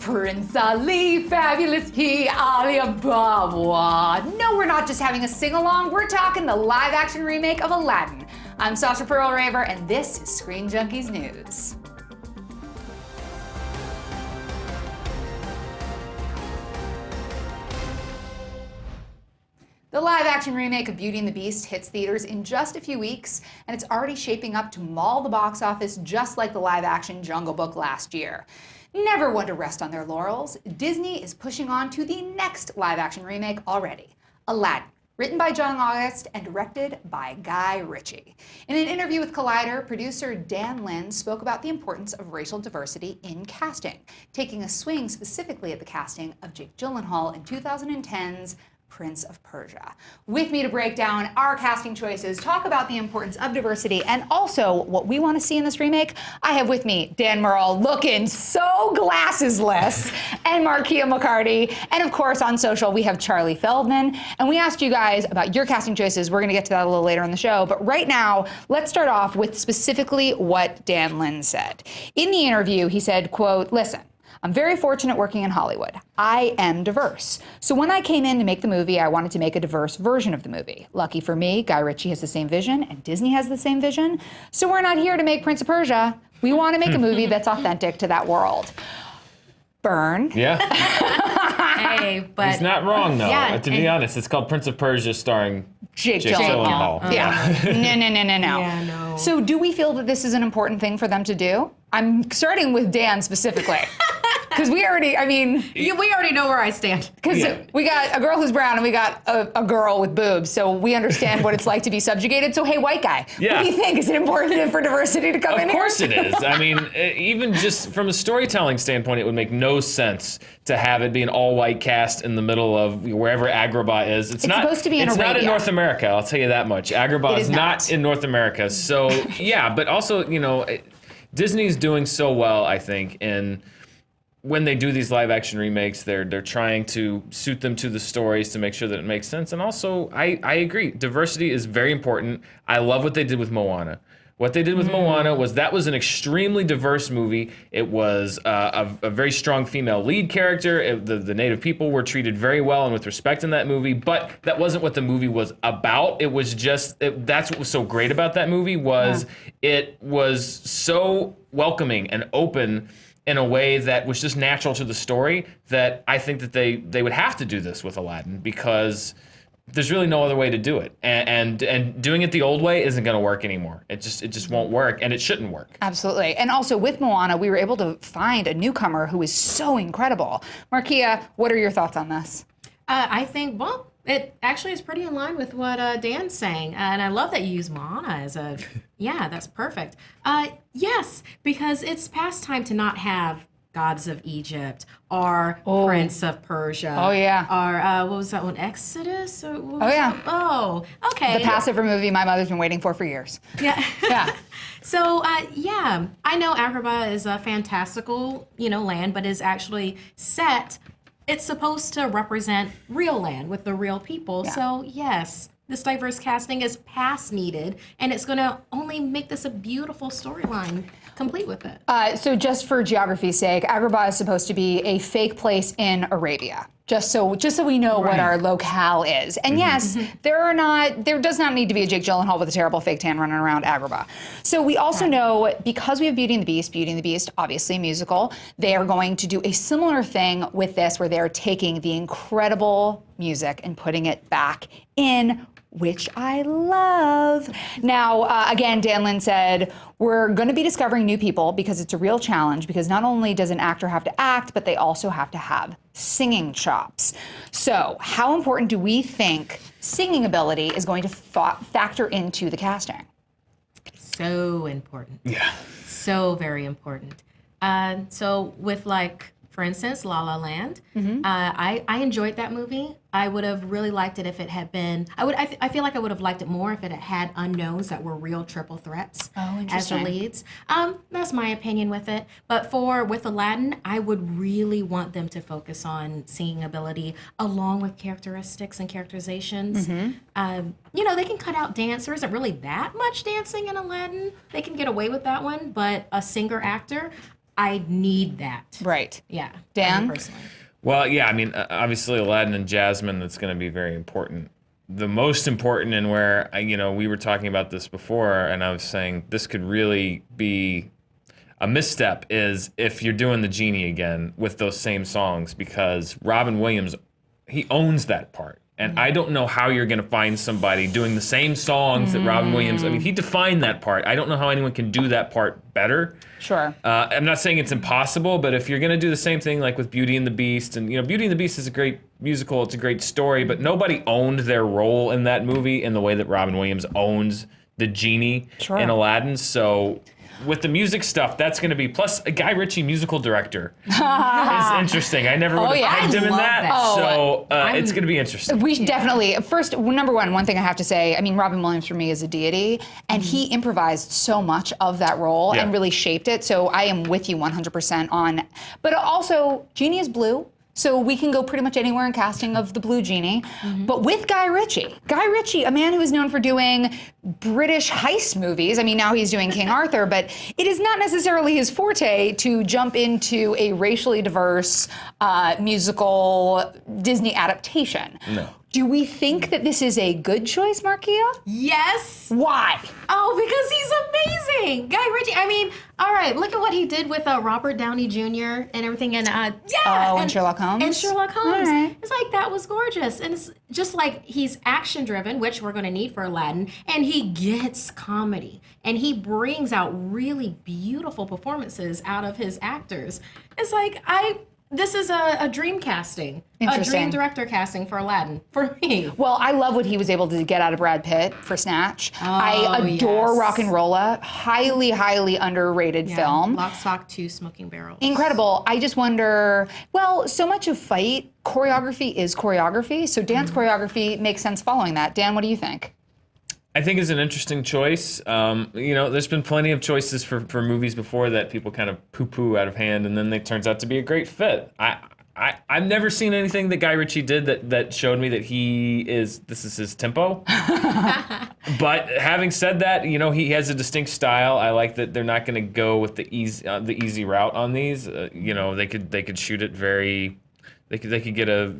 Prince Ali, fabulous he, Alibaba. No, we're not just having a sing-along, we're talking the live-action remake of Aladdin. I'm Sasha Pearl-Raver, and this is Screen Junkies News. The live-action remake of Beauty and the Beast hits theaters in just a few weeks, and it's already shaping up to maul the box office just like the live-action Jungle Book last year. Never one to rest on their laurels, Disney is pushing on to the next live-action remake already, Aladdin, written by John August and directed by Ritchie. In an interview with Collider, producer Dan Lin spoke about the importance of racial diversity in casting, taking a swing specifically at the casting of Jake Gyllenhaal in 2010's Prince of Persia. With me to break down our casting choices, talk about the importance of diversity, and also what we want to see in this remake, I have with me Dan Murrell, looking so glassesless, and Markia McCarty. And of course, on social, we have Charlie Feldman. And we asked you guys about your casting choices. We're going to get to that a little later in the show. But right now, let's start off with specifically what Dan Lin said. In the interview, he said, quote, "Listen, I'm very fortunate working in Hollywood. I am diverse. So when I came in to make the movie, I wanted to make a diverse version of the movie. Lucky for me, Ritchie has the same vision and Disney has the same vision. So we're not here to make Prince of Persia. We want to make a movie that's authentic to that world." Burn. Yeah. Hey, but he's not wrong though. Yeah, to be honest, it's called Prince of Persia starring Jake Gyllenhaal. Gyllenhaal. Yeah. No. Yeah, no. So do we feel that this is an important thing for them to do? I'm starting with Dan specifically. Because we already know where I stand. Because we got a girl who's brown and we got a girl with boobs, so we understand what it's like to be subjugated. So hey, white guy, what do you think? Is it important for diversity to come in here? Of course it is. I mean, even just from a storytelling standpoint, it would make no sense to have it be an all-white cast in the middle of wherever Agrabah is. It's not supposed to be in It's not in Arabia. North America, I'll tell you that much. Agrabah is not in North America. So yeah, but also, Disney's doing so well, I think, in when they do these live action remakes, they're trying to suit them to the stories to make sure that it makes sense. And also, I agree, diversity is very important. I love what they did with Moana. What they did with Moana was an extremely diverse movie. It was a very strong female lead character. The native people were treated very well and with respect in that movie, but that wasn't what the movie was about. It was just, that's what was so great about that movie was it was so welcoming and open in a way that was just natural to the story, that I think that they would have to do this with Aladdin because there's really no other way to do it. And doing it the old way isn't going to work anymore. It just won't work, and it shouldn't work. Absolutely. And also with Moana, we were able to find a newcomer who is so incredible. Markia, what are your thoughts on this? I think, it actually is pretty in line with what Dan's saying. And I love that you use Moana as a, that's perfect. Yes, because it's past time to not have Gods of Egypt or Prince of Persia. Oh, yeah. Or what was that one, Exodus? Or what was yeah. that? Oh, okay. The passive movie my mother's been waiting for years. Yeah. Yeah. So, I know Agrabah is a fantastical, land, but is actually set. It's supposed to represent real land with the real people. Yeah. So, yes, this diverse casting is past needed, and it's going to only make this a beautiful storyline complete with it. So just for geography's sake, Agrabah is supposed to be a fake place in Arabia. Just so we know what our locale is. And yes, there does not need to be a Jake Gyllenhaal with a terrible fake tan running around Agrabah. So we also know, because we have Beauty and the Beast, obviously a musical, they are going to do a similar thing with this, where they're taking the incredible music and putting it back in, which I love. Now, again, Dan Lin said, we're going to be discovering new people because it's a real challenge, because not only does an actor have to act, but they also have to have singing chops. So how important do we think singing ability is going to factor into the casting? So important. Yeah. So very important. So with, for instance, La La Land, I enjoyed that movie. I would have really liked it if it had been, I feel like I would have liked it more if it had unknowns that were real triple threats as the leads. That's my opinion with it. But with Aladdin, I would really want them to focus on singing ability along with characteristics and characterizations. They can cut out dance. There isn't really that much dancing in Aladdin. They can get away with that one, but a singer-actor, I need that. Right. Yeah. Dan? Personally. Well, yeah, I mean, obviously Aladdin and Jasmine, that's going to be very important. The most important, and where, we were talking about this before, and I was saying this could really be a misstep, is if you're doing the genie again with those same songs, because Robin Williams, he owns that part. And I don't know how you're going to find somebody doing the same songs that Robin Williams, I mean, he defined that part. I don't know how anyone can do that part better. Sure. I'm not saying it's impossible, but if you're going to do the same thing like with Beauty and the Beast, and Beauty and the Beast is a great musical, it's a great story, but nobody owned their role in that movie in the way that Robin Williams owns the genie in Aladdin. So with the music stuff, that's going to be, plus a Guy Ritchie musical director is interesting. I never would have pegged him in that. So it's going to be interesting. We should definitely, first, number one thing I have to say, I mean, Robin Williams for me is a deity, and he improvised so much of that role and really shaped it. So I am with you 100% on, but also, Genie is blue. So we can go pretty much anywhere in casting of the Blue Genie. But with Guy Ritchie, a man who is known for doing British heist movies. I mean, now he's doing King Arthur, but it is not necessarily his forte to jump into a racially diverse musical Disney adaptation. No. Do we think that this is a good choice, Markia? Yes. Why? Oh, because he's amazing. Guy Ritchie. I mean, all right, look at what he did with Robert Downey Jr. and everything. And and Sherlock Holmes? And Sherlock Holmes. Right. It's like, that was gorgeous. And it's just like, he's action driven, which we're going to need for Aladdin. And he gets comedy. And he brings out really beautiful performances out of his actors. It's like, this is a dream casting, a dream director casting for Aladdin, for me. Well, I love what he was able to get out of Brad Pitt for Snatch. I adore Rock and Rolla. Highly, highly underrated film. Lock, Stock, 2 Smoking Barrels. Incredible. I just wonder, well, so much of fight choreography is choreography, so Dan's choreography makes sense following that. Dan, what do you think? I think it's an interesting choice. There's been plenty of choices for movies before that people kind of poo-poo out of hand, and then it turns out to be a great fit. I've never seen anything that Guy Ritchie did that showed me that this is his tempo. But having said that, he has a distinct style. I like that they're not going to go with the easy route on these. They could shoot it they could get a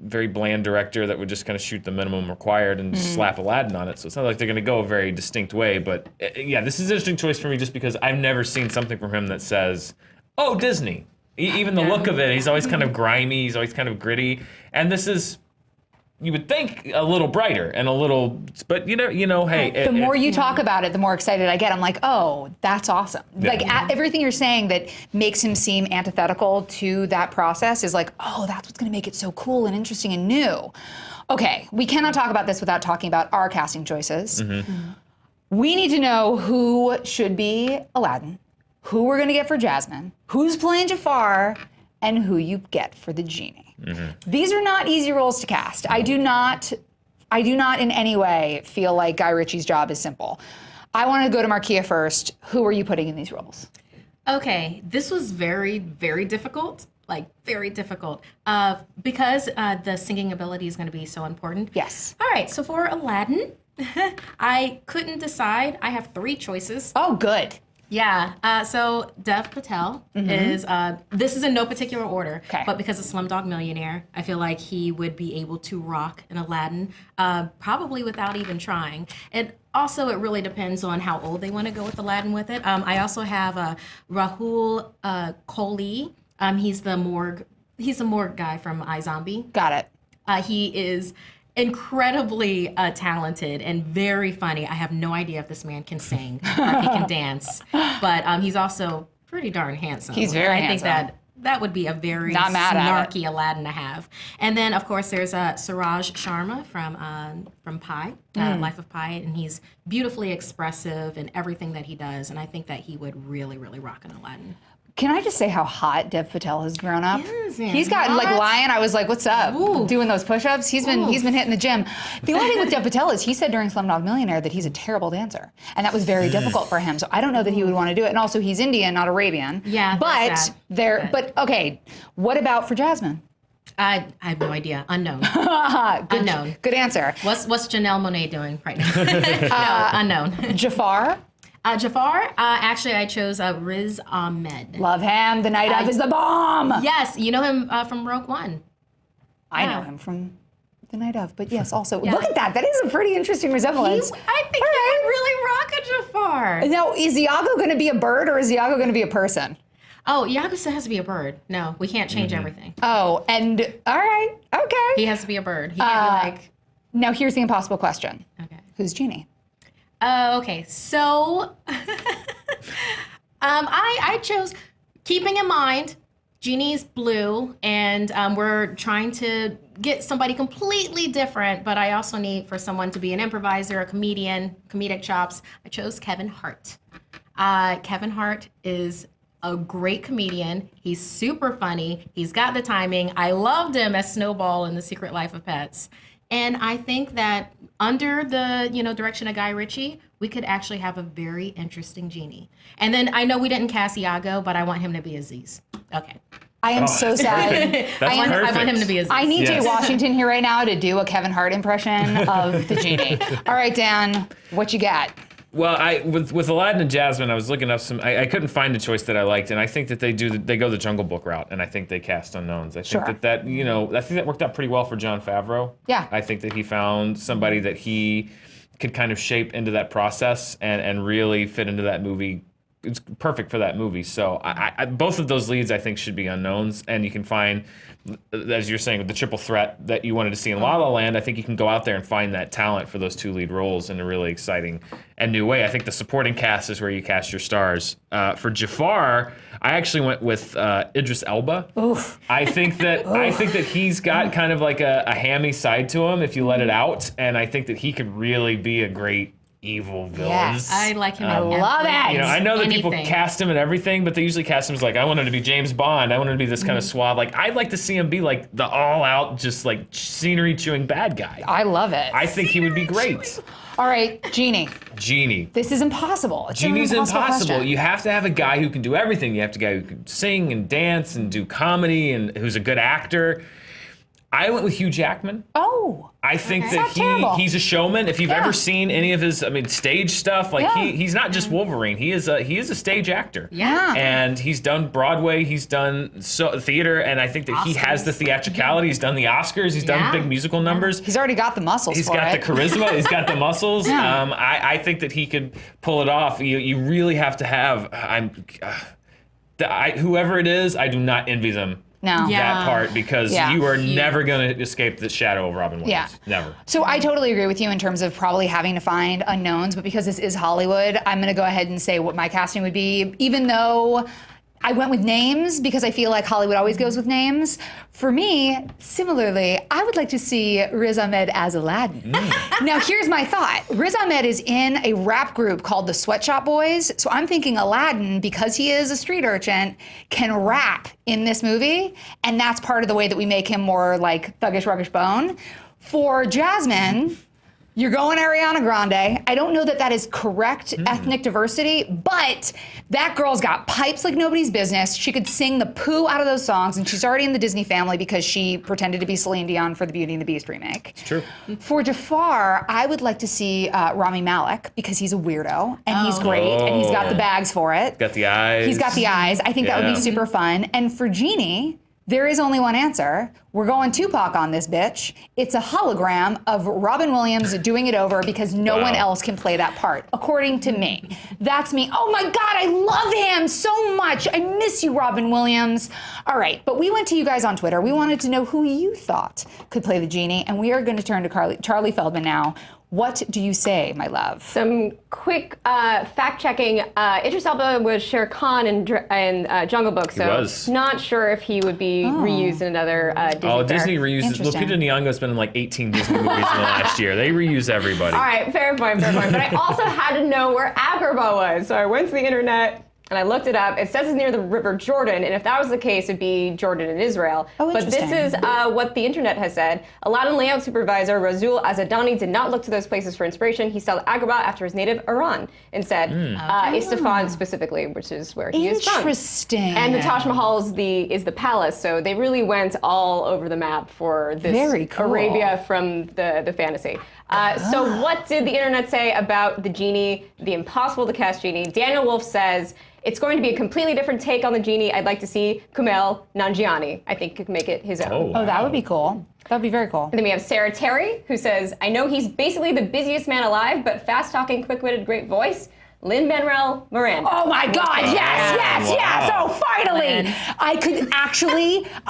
very bland director that would just kind of shoot the minimum required and just slap Aladdin on it. So it's not like they're going to go a very distinct way. But this is an interesting choice for me just because I've never seen something from him that says, oh, Disney. Even the look of it, he's always kind of grimy, he's always kind of gritty. And this is, you would think, a little brighter and a little, but hey. The more you talk about it, the more excited I get. I'm like, oh, that's awesome. Yeah. Like everything you're saying that makes him seem antithetical to that process is like, oh, that's what's going to make it so cool and interesting and new. Okay, we cannot talk about this without talking about our casting choices. We need to know who should be Aladdin, who we're going to get for Jasmine, who's playing Jafar, and who you get for the genie. These are not easy roles to cast. I do not in any way feel like Guy Ritchie's job is simple. I want to go to Markia first. Who are you putting in these roles? Okay, this was very, very difficult. Like, very difficult. Because the singing ability is going to be so important. Yes. All right, so for Aladdin, I couldn't decide. I have 3 choices. Oh, good. Yeah, so Dev Patel is, this is in no particular order, but because of Slumdog Millionaire, I feel like he would be able to rock an Aladdin, probably without even trying. And also, it really depends on how old they want to go with Aladdin with it. I also have Rahul Kohli. He's the morgue guy from iZombie. Got it. He is incredibly talented and very funny. I have no idea if this man can sing or if he can dance, but he's also pretty darn handsome. He's very handsome. I think that would be a very snarky Aladdin to have. And then, of course, there's Suraj Sharma from Pi, Life of Pi, and he's beautifully expressive in everything that he does, and I think that he would really, really rock an Aladdin. Can I just say how hot Dev Patel has grown up? Yes, he's got like Lion. I was like, "What's up?" Ooh. Doing those push-ups. He's been hitting the gym. The only thing with Dev Patel is he said during Slumdog Millionaire that he's a terrible dancer, and that was very difficult for him. So I don't know that he would want to do it. And also, he's Indian, not Arabian. Yeah, but But okay, what about for Jasmine? I have no idea. Unknown. Unknown. Good answer. What's Janelle Monáe doing right now? No, unknown. Jafar. Jafar, actually, I chose Riz Ahmed. Love him. The night of is the bomb. Yes, you know him from Rogue One. I know him from the night of, but yes, also look at that. That is a pretty interesting I resemblance. think he would really rock a Jafar. Now, is Iago going to be a bird or is Iago going to be a person? Oh, Iago still has to be a bird. No, we can't change everything. Oh, and all right, okay. He has to be a bird. He can't be Now, here's the impossible question. okay. Who's Genie? Okay, so I chose, keeping in mind, Genie's blue, and we're trying to get somebody completely different, but I also need for someone to be an improviser, a comedian, comedic chops. I chose Kevin Hart. Kevin Hart is a great comedian. He's super funny. He's got the timing. I loved him as Snowball in The Secret Life of Pets. And I think that under the direction of Guy Ritchie, we could actually have a very interesting Genie. And then I know we didn't cast Iago, but I want him to be Aziz. Okay. I am so sad. That's I perfect. want him to be Aziz. I need Yes. Jay Washington here right now to do a Kevin Hart impression of the Genie. All right, Dan, what you got? Well, with Aladdin and Jasmine, I was looking up some. I couldn't find a choice that I liked, and I think that they go the Jungle Book route, and I think they cast unknowns. I think Sure. that I think that worked out pretty well for Jon Favreau. Yeah. I think that he found somebody that he could kind of shape into that process and really fit into that movie. It's perfect for that movie. So I both of those leads I think should be unknowns, and you can find, as you're saying, with the triple threat that you wanted to see in La La Land. I think you can go out there and find that talent for those two lead roles in a really exciting and new way. I think the supporting cast is where you cast your stars. For Jafar, I actually went with Idris Elba. Oof. I think that he's got kind of like a hammy side to him if you let it out, and I think that he could really be a great evil villain. Yes. I like him. I love it. You know, I know that people Anything. cast him and everything, but they usually cast him as like, I want him to be James Bond. I want him to be this kind of suave. Like, I'd like to see him be like the all-out, just like scenery chewing bad guy. I love it. I think he would be great. All right, Genie. Genie. This is impossible. It's an Genie's impossible. question. You have to have a guy who can do everything. You have to have a guy who can sing and dance and do comedy and who's a good actor. I went with Hugh Jackman. Oh. I think It's not that terrible. he's a showman. If you've Yeah. ever seen any of his, stage stuff, like Yeah. he's not just Wolverine. He is a stage actor. Yeah. And he's done Broadway. He's done theater, and I think that he has the theatricality. He's done the Oscars. He's done Yeah. big musical numbers. He's already got the muscles He's for got it. the charisma. He's got the muscles. Yeah. I think that he could pull it off. You really have to have. Whoever it is, I do not envy them. No. Yeah. That part, because Yeah. you are never going to escape the shadow of Robin Williams. Yeah. Never. So I totally agree with you in terms of probably having to find unknowns, but because this is Hollywood, I'm going to go ahead and say what my casting would be, even though I went with names because I feel like Hollywood always goes with names. For me, similarly, I would like to see Riz Ahmed as Aladdin. Now, here's my thought. Riz Ahmed is in a rap group called the Sweatshop Boys, so I'm thinking Aladdin, because he is a street urchin, can rap in this movie, and that's part of the way that we make him more like thuggish, ruggish bone. For Jasmine, you're going Ariana Grande. I don't know that that is correct ethnic diversity, but that girl's got pipes like nobody's business. She could sing the poo out of those songs, and she's already in the Disney family because she pretended to be Celine Dion for the Beauty and the Beast remake. It's true. For Jafar, I would like to see Rami Malek because he's a weirdo, and he's great, and he's got the bags for it. Got the eyes. He's got the eyes. I think that would Yeah. be super fun. And for Genie, there is only one answer. We're going Tupac on this bitch. It's a hologram of Robin Williams doing it over because no Wow. one else can play that part, according to me. That's me. Oh my God, I love him so much. I miss you, Robin Williams. All right, but we went to you guys on Twitter. We wanted to know who you thought could play the Genie, and we are going to turn to Charlie Feldman now. What do you say, my love? Some quick fact-checking. Idris Elba was Shere Khan in Jungle Book, so was. not sure if he would be reused in another Disney. Oh, fair. Disney reuses. Interesting. Lupita Nyong'o's been in like 18 Disney movies in the last year. They reuse everybody. All right, fair point, fair point. But I also had to know where Agrabah was, so I went to the internet. And I looked it up. It says it's near the River Jordan, and if that was the case, it'd be Jordan and Israel. Oh, but this is what the internet has said. Aladdin layout supervisor Razul Azadani did not look to those places for inspiration. He styled Agrabah after his native Iran instead, Isfahan specifically, which is where he is from. Interesting. And the Taj Mahal is the palace, so they really went all over the map for this Very cool. Arabia from the fantasy. So what did the internet say about the genie, the impossible to cast genie? Daniel Wolf says, it's going to be a completely different take on the genie. I'd like to see Kumail Nanjiani. I think he could make it his own. Oh, that would be cool. That would be very cool. And then we have Sarah Terry, who says, I know he's basically the busiest man alive, but fast-talking, quick-witted, great voice. Lin-Manuel Miranda. Oh my God, yes. Oh, finally. I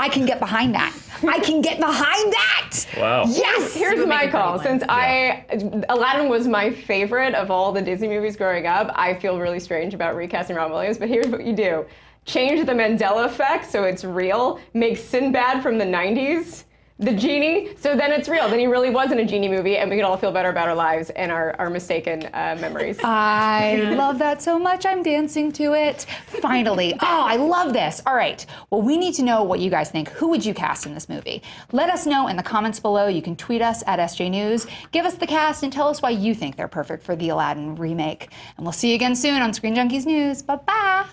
can get behind that. I can get behind that. Wow. Yes. Here's my call. Since Aladdin was my favorite of all the Disney movies growing up, I feel really strange about recasting Robin Williams, but here's what you do. Change the Mandela effect so it's real. Make Sinbad from the 90s the genie, so then it's real. Then he really was in a genie movie, and we could all feel better about our lives and our mistaken memories. I love that so much. I'm dancing to it. Finally. Oh, I love this. All right. Well, we need to know what you guys think. Who would you cast in this movie? Let us know in the comments below. You can tweet us at SJ News. Give us the cast and tell us why you think they're perfect for the Aladdin remake. And we'll see you again soon on Screen Junkies News. Bye-bye.